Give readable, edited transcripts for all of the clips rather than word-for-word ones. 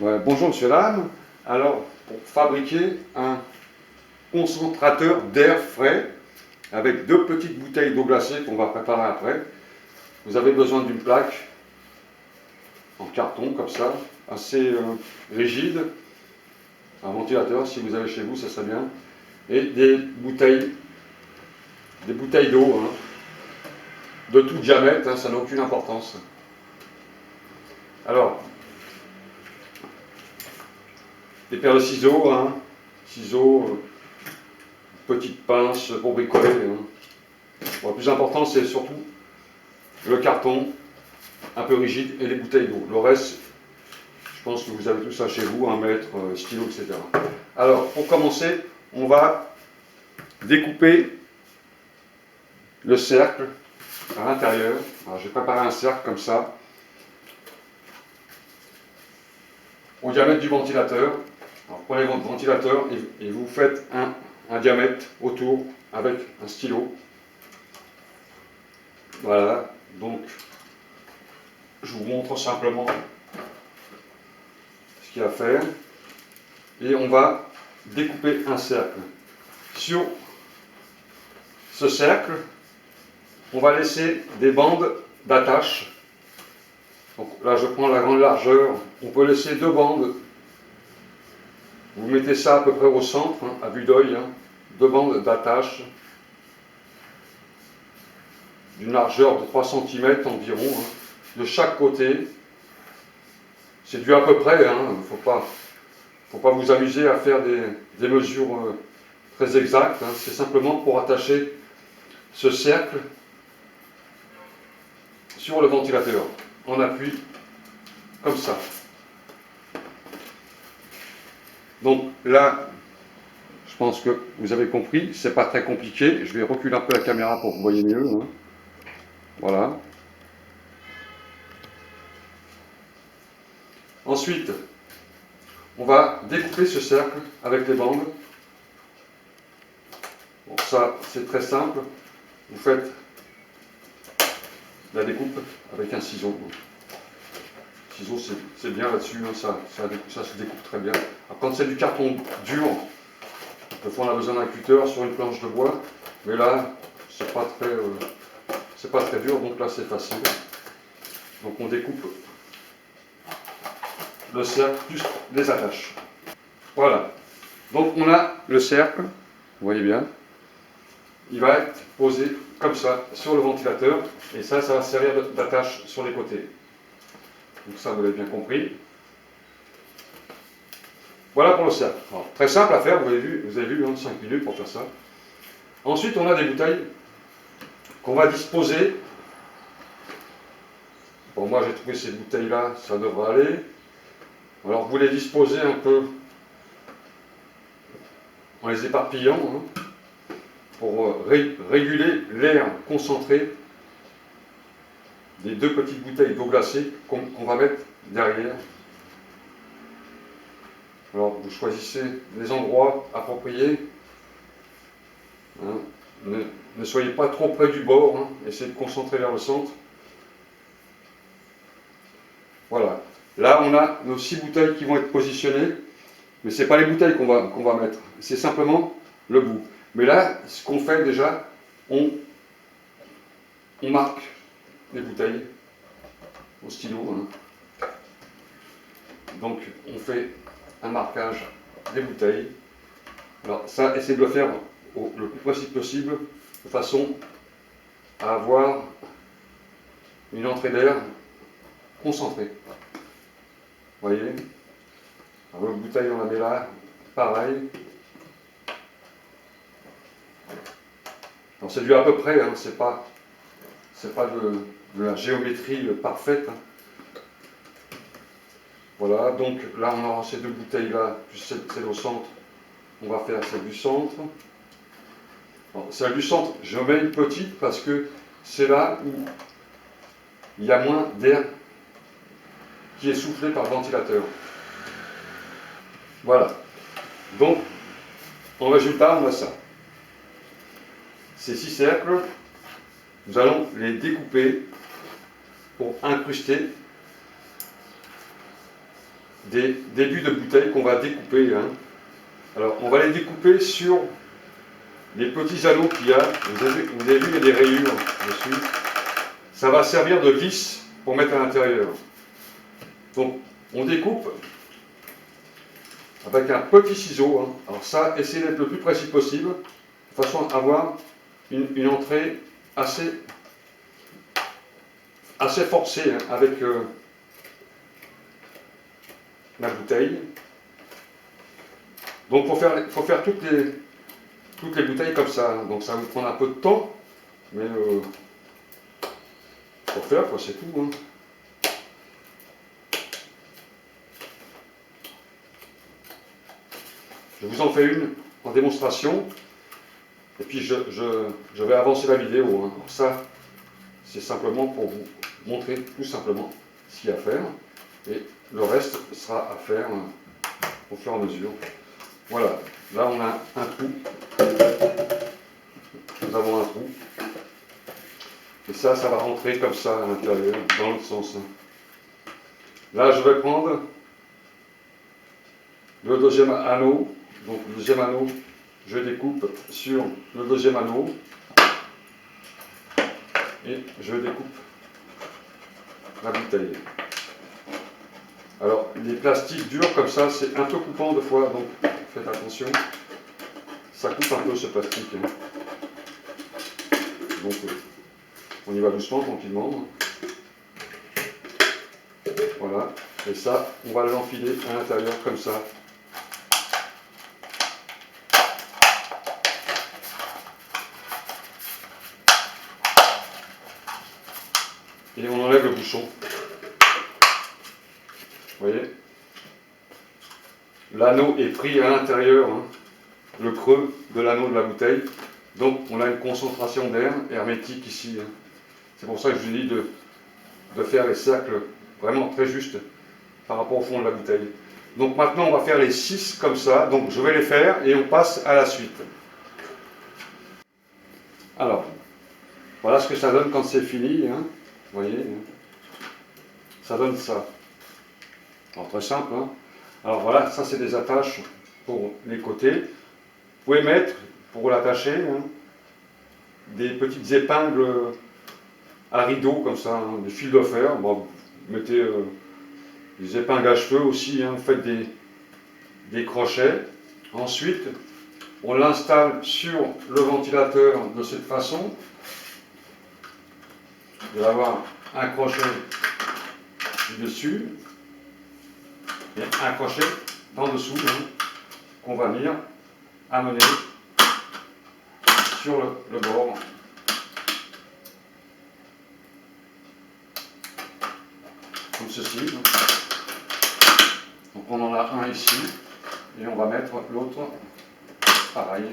Ouais, bonjour monsieur Lame. Alors, pour fabriquer un concentrateur d'air frais avec deux petites bouteilles d'eau glacée qu'on va préparer après, vous avez besoin d'une plaque en carton comme ça, assez rigide, un ventilateur si vous avez chez vous, ça serait bien, et des bouteilles d'eau, hein, de tout diamètre, hein, ça n'a aucune importance. Alors, des paires de ciseaux, hein, ciseaux, petite pince pour bricoler. Hein. Bon, le plus important, c'est surtout le carton un peu rigide et les bouteilles d'eau. Le reste, je pense que vous avez tout ça chez vous, un mètre, stylo, etc. Alors, pour commencer, on va découper le cercle à l'intérieur. Alors, je vais préparer un cercle comme ça, au diamètre du ventilateur. Alors, prenez votre ventilateur et vous faites un diamètre autour avec un stylo. Voilà, donc je vous montre simplement ce qu'il y a à faire. Et on va découper un cercle. Sur ce cercle, on va laisser des bandes d'attache. Donc là, je prends la grande largeur. On peut laisser deux bandes. Vous mettez ça à peu près au centre, hein, à vue d'œil. Hein, deux bandes d'attache d'une largeur de 3 cm environ, hein, de chaque côté. C'est dû à peu près, hein, il ne faut pas vous amuser à faire des mesures très exactes. Hein, c'est simplement pour attacher ce cercle sur le ventilateur. On appuie comme ça. Donc là, je pense que vous avez compris, c'est pas très compliqué. Je vais reculer un peu la caméra pour que vous voyez mieux. Hein. Voilà. Ensuite, on va découper ce cercle avec les bandes. Bon, ça, c'est très simple. Vous faites la découpe avec un ciseau. Le ciseau, c'est bien là-dessus, hein, ça se découpe très bien. Alors, quand c'est du carton dur, des fois on a besoin d'un cutter sur une planche de bois, mais là, c'est pas très dur, donc là c'est facile. Donc on découpe le cercle plus les attaches. Voilà. Donc on a le cercle, vous voyez bien. Il va être posé comme ça sur le ventilateur, et ça va servir d'attache sur les côtés. Donc ça, vous l'avez bien compris. Voilà pour le cercle. Alors, très simple à faire, vous avez vu, 5 minutes pour faire ça. Ensuite, on a des bouteilles qu'on va disposer. Bon, moi j'ai trouvé ces bouteilles-là, ça devrait aller. Alors vous les disposez un peu en les éparpillant, hein, pour réguler l'air concentré des deux petites bouteilles d'eau glacée qu'on va mettre derrière. Alors vous choisissez les endroits appropriés. Hein. Ne soyez pas trop près du bord, hein. Essayez de concentrer vers le centre. Voilà. Là, on a nos 6 bouteilles qui vont être positionnées, mais ce n'est pas les bouteilles qu'on va mettre, c'est simplement le bout. Mais là, ce qu'on fait déjà, on marque les bouteilles au stylo. Hein. Donc, on fait un marquage des bouteilles. Alors, ça, essayez de le faire le plus précis possible, de façon à avoir une entrée d'air concentrée. Vous voyez? Alors, la bouteille, on la met là, pareil. Alors, c'est dû à peu près, hein, c'est pas de la géométrie parfaite. Hein. Voilà, donc là, on aura ces deux bouteilles-là, plus celle au centre. On va faire celle du centre. Alors, celle du centre, je mets une petite parce que c'est là où il y a moins d'air qui est soufflé par le ventilateur. Voilà. Donc, en résultat, on a ça. Ces 6 cercles, nous allons les découper pour incruster des débuts de bouteilles qu'on va découper. Hein. Alors, on va les découper sur les petits anneaux qu'il y a. Vous avez vu, il y a des rayures dessus. Ça va servir de vis pour mettre à l'intérieur. Donc, on découpe avec un petit ciseau. Hein. Alors ça, essayez d'être le plus précis possible, de façon à avoir une entrée assez forcée hein, avec la bouteille. Donc il faut faire toutes les bouteilles comme ça. Hein. Donc ça va vous prendre un peu de temps, mais pour faire, quoi, c'est tout. Hein. Je vous en fais une en démonstration, et puis je vais avancer la vidéo. Hein. Alors ça, c'est simplement pour vous montrer tout simplement ce qu'il y a à faire, et le reste sera à faire au fur et à mesure. Voilà, là on a un trou, nous avons un trou, et ça va rentrer comme ça à l'intérieur, dans l'autre sens. Là je vais prendre le deuxième anneau. Donc le deuxième anneau, je découpe sur le deuxième anneau et je découpe la bouteille. Alors les plastiques durs comme ça, c'est un peu coupant des fois, donc faites attention. Ça coupe un peu ce plastique. Hein. Donc on y va doucement, tranquillement. Voilà, et ça, on va l'enfiler à l'intérieur comme ça. Et on enlève le bouchon. Vous voyez? L'anneau est pris à l'intérieur, hein, le creux de l'anneau de la bouteille. Donc on a une concentration d'air hermétique ici. Hein. C'est pour ça que je vous dis de faire les cercles vraiment très justes par rapport au fond de la bouteille. Donc maintenant on va faire les 6 comme ça. Donc je vais les faire et on passe à la suite. Alors, voilà ce que ça donne quand c'est fini. Hein. Vous voyez, ça donne ça. Alors très simple. Hein. Alors voilà, ça c'est des attaches pour les côtés. Vous pouvez mettre, pour l'attacher, hein, des petites épingles à rideau comme ça, hein, des fils de fer. Bon, vous mettez des épingles à cheveux aussi, hein, vous faites des crochets. Ensuite, on l'installe sur le ventilateur de cette façon. Vous allez avoir un crochet du dessus et un crochet d'en dessous hein, qu'on va venir amener sur le bord. Comme ceci. Donc on en a un ici et on va mettre l'autre pareil.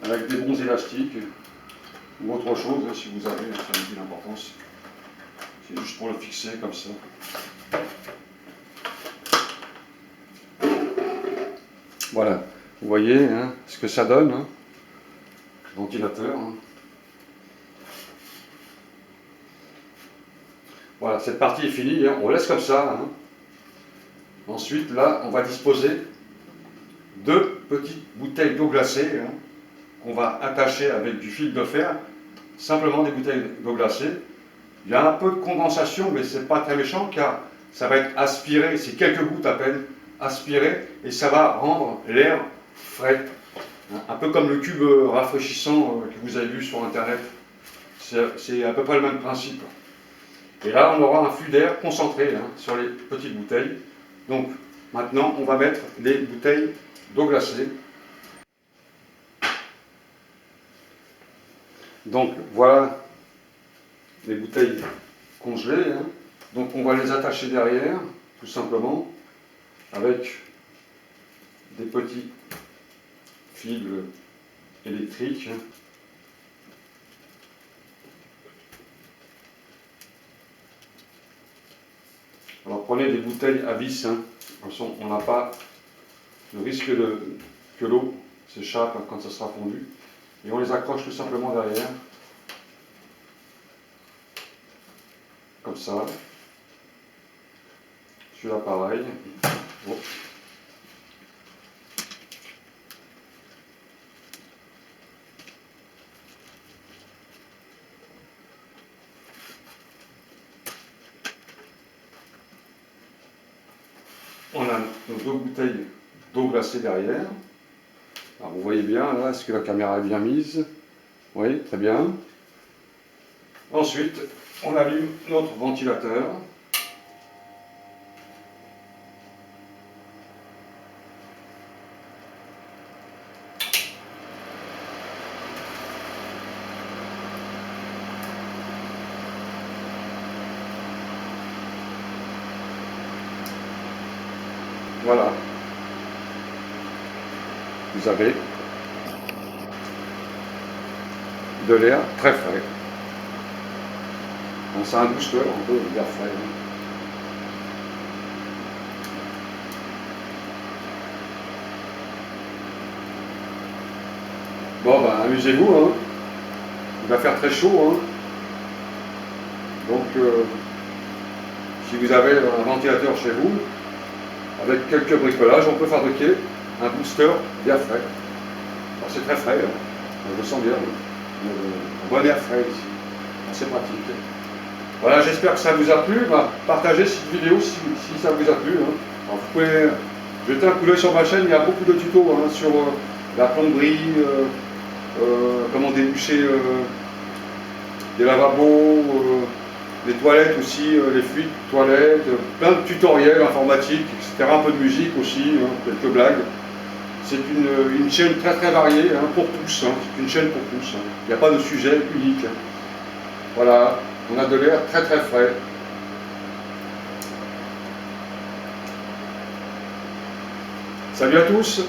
Avec des bons élastiques ou autre chose, hein, si vous avez, ça n'a plus d'importance. C'est juste pour le fixer comme ça. Voilà, vous voyez hein, ce que ça donne, hein, le ventilateur. Hein. Voilà, cette partie est finie, hein, on laisse comme ça. Hein. Ensuite, là, on va disposer 2 petites bouteilles d'eau glacée hein, qu'on va attacher avec du fil de fer, simplement des bouteilles d'eau glacée. Il y a un peu de condensation, mais ce n'est pas très méchant car ça va être aspiré, c'est quelques gouttes à peine, aspiré, et ça va rendre l'air frais. Un peu comme le cube rafraîchissant que vous avez vu sur internet. C'est à peu près le même principe. Et là, on aura un flux d'air concentré hein, sur les petites bouteilles. Donc, maintenant, on va mettre les bouteilles d'eau glacée. Donc, voilà les bouteilles congelées. Hein. Donc, on va les attacher derrière, tout simplement, avec des petits fils électriques. Alors prenez des bouteilles à vis, hein. On n'a pas le risque que l'eau s'échappe quand ça sera fondu. Et on les accroche tout simplement derrière. Comme ça. Celui-là pareil. Oh. On a nos 2 bouteilles d'eau glacée derrière. Alors vous voyez bien là, est-ce que la caméra est bien mise? Oui, très bien. Ensuite, on allume notre ventilateur. Voilà. Vous avez de l'air très frais. Bon, c'est un booster un peu d'air frais. Bon, ben, amusez-vous, hein. Il va faire très chaud, hein. Donc, si vous avez un ventilateur chez vous, avec quelques bricolages, on peut fabriquer un booster d'air frais. Alors, c'est très frais, hein. Je le sens bien. Un bon air frais ici. C'est pratique. Voilà, j'espère que ça vous a plu. Bah, partagez cette vidéo si ça vous a plu. Hein. Alors, vous pouvez jeter un coup d'œil sur ma chaîne, il y a beaucoup de tutos hein, sur la plomberie, comment déboucher des lavabos, les toilettes aussi, les fuites, toilettes, plein de tutoriels informatiques, etc. Un peu de musique aussi, hein, quelques blagues. C'est une chaîne très très variée, hein, pour tous. Hein. C'est une chaîne pour tous. Hein. Il n'y a pas de sujet unique. Hein. Voilà, on a de l'air très très frais. Salut à tous!